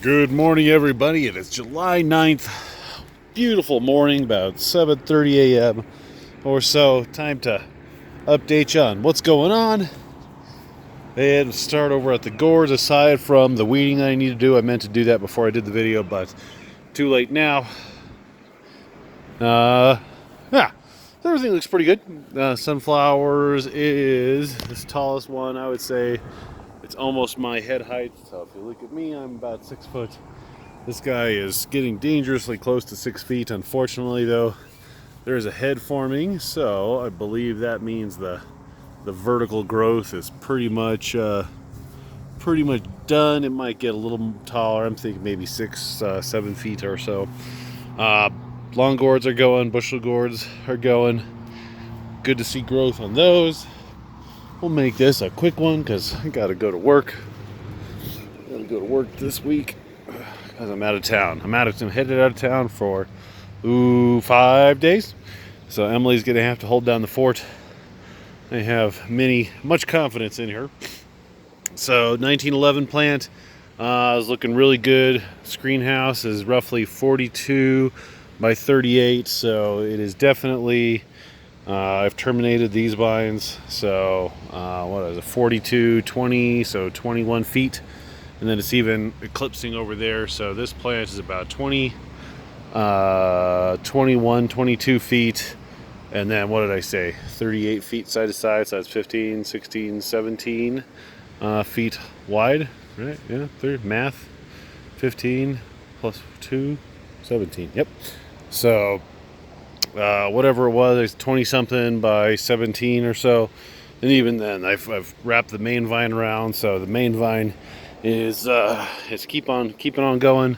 Good morning, everybody. It is July 9th. Beautiful morning, about 7:30 a.m. or so. Time to update you on what's going on. And start over at the gourds. Aside from the weeding I need to do, I meant to do that before I did the video, but too late now. Yeah, everything looks pretty good. Sunflowers is this tallest one. I would say it's almost my head height. So if you look at me, I'm about 6 foot. This guy is getting dangerously close to 6 feet. Unfortunately, though, there is a head forming, so I believe that means the vertical growth is pretty much done. It might get a little taller. I'm thinking maybe 7 feet or so. Long gourds are going, bushel gourds are going. Good to see growth on those. We'll make this a quick one because I gotta go to work. Gotta go to work this week because I'm out of town. I'm headed out of town for 5 days. So Emily's gonna have to hold down the fort. I have much confidence in her. So 1911 plant is looking really good. Screen house is roughly 42 by 38, so it is definitely. I've terminated these vines, so what is it, 42, 20, so 21 feet, and then it's even eclipsing over there. So this plant is about 20, 21, 22 feet, and then what did I say, 38 feet side to side, so that's 15, 16, 17 feet wide, right? Yeah, math, 15 plus 2, 17, yep. So whatever it was, it's 20 something by 17 or so, and even then I've wrapped the main vine around, so the main vine is keeping on going.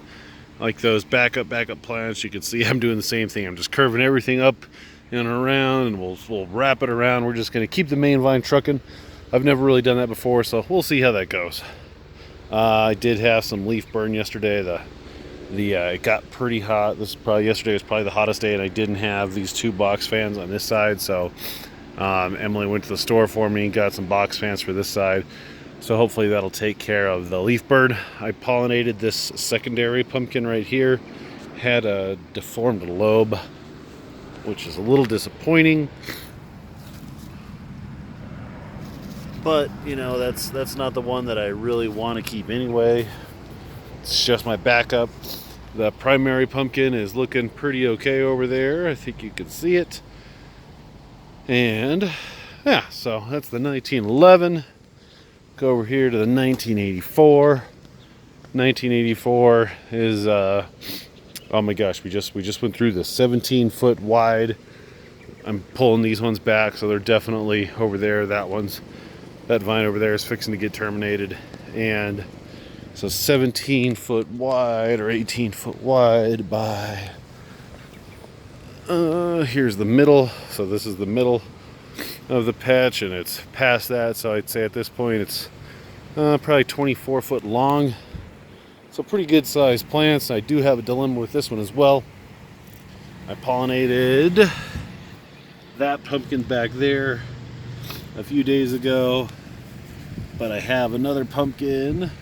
Like those backup plants, you can see I'm doing the same thing. I'm just curving everything up and around, and we'll wrap it around. We're just going to keep the main vine trucking. I've never really done that before, so we'll see how that goes. I did have some leaf burn yesterday. It got pretty hot. Yesterday was probably the hottest day, and I didn't have these 2 box fans on this side, so Emily went to the store for me and got some box fans for this side. So hopefully that'll take care of the leaf bird. I pollinated this secondary pumpkin right here. Had a deformed lobe, which is a little disappointing. But, that's not the one that I really want to keep anyway. It's just my backup. The primary pumpkin is looking pretty okay over there. I think you can see it. And yeah, so that's the 1911. Go over here to the 1984. 1984 is oh my gosh, we just went through the 17-foot wide. I'm pulling these ones back, so they're definitely over there. That vine over there is fixing to get terminated, and so 17-foot wide or 18-foot wide by here's the middle. So this is the middle of the patch, and it's past that, so I'd say at this point it's probably 24 foot long. So pretty good sized plants. I do have a dilemma with this one as well. I pollinated that pumpkin back there a few days ago, but I have another pumpkin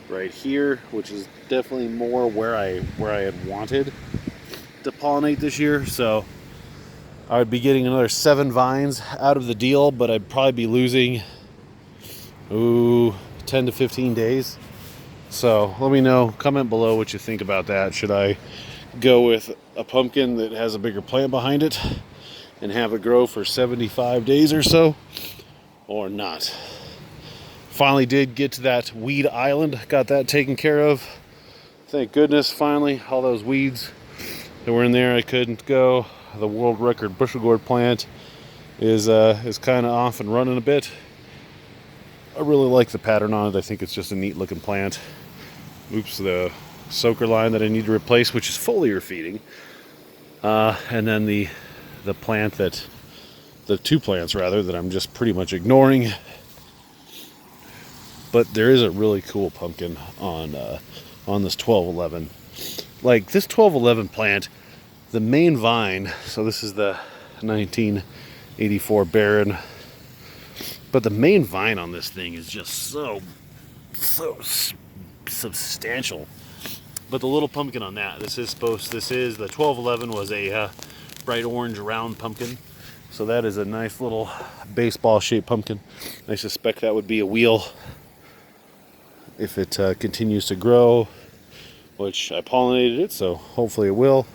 right here, which is definitely more where I had wanted to pollinate this year. So I would be getting another 7 vines out of the deal, but I'd probably be losing 10 to 15 days. So let me know, comment below what you think about that. Should I go with a pumpkin that has a bigger plant behind it and have it grow for 75 days or so, or not? Finally did get to that weed island, got that taken care of. Thank goodness, finally. All those weeds that were in there, I couldn't go. The world record bushel gourd plant is kind of off and running a bit. I really like the pattern on it. I think it's just a neat looking plant. Oops, the soaker line that I need to replace, which is foliar feeding. And then the 2 plants rather, that I'm just pretty much ignoring. But there is a really cool pumpkin on this 1211. Like this 1211 plant, the main vine, so this is the 1984 Baron, but the main vine on this thing is just so substantial. But the little pumpkin on that, this is the 1211 was a bright orange round pumpkin. So that is a nice little baseball shaped pumpkin. I suspect that would be a wheel if it continues to grow, which I pollinated it, so hopefully it will.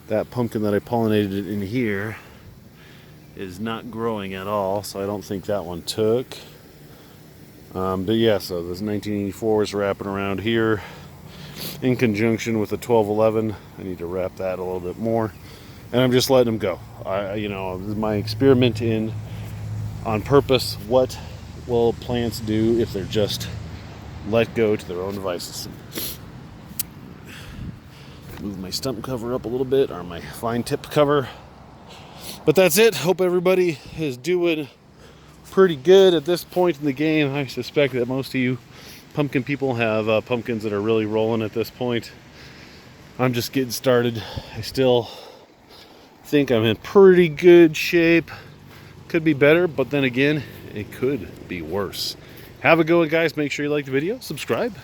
That pumpkin that I pollinated in here is not growing at all, so I don't think that one took. But yeah, so this 1984 is wrapping around here in conjunction with the 1211. I need to wrap that a little bit more, and I'm just letting them go. You know, this is my experiment in on purpose. What will plants do if they're just let go to their own devices? Move my stump cover up a little bit, or my fine tip cover. But that's it. Hope everybody is doing pretty good at this point in the game. I suspect that most of you pumpkin people have pumpkins that are really rolling at this point. I'm just getting started. I still think I'm in pretty good shape. Could be better, but then again, it could be worse. Have a good one, guys. Make sure you like the video, subscribe.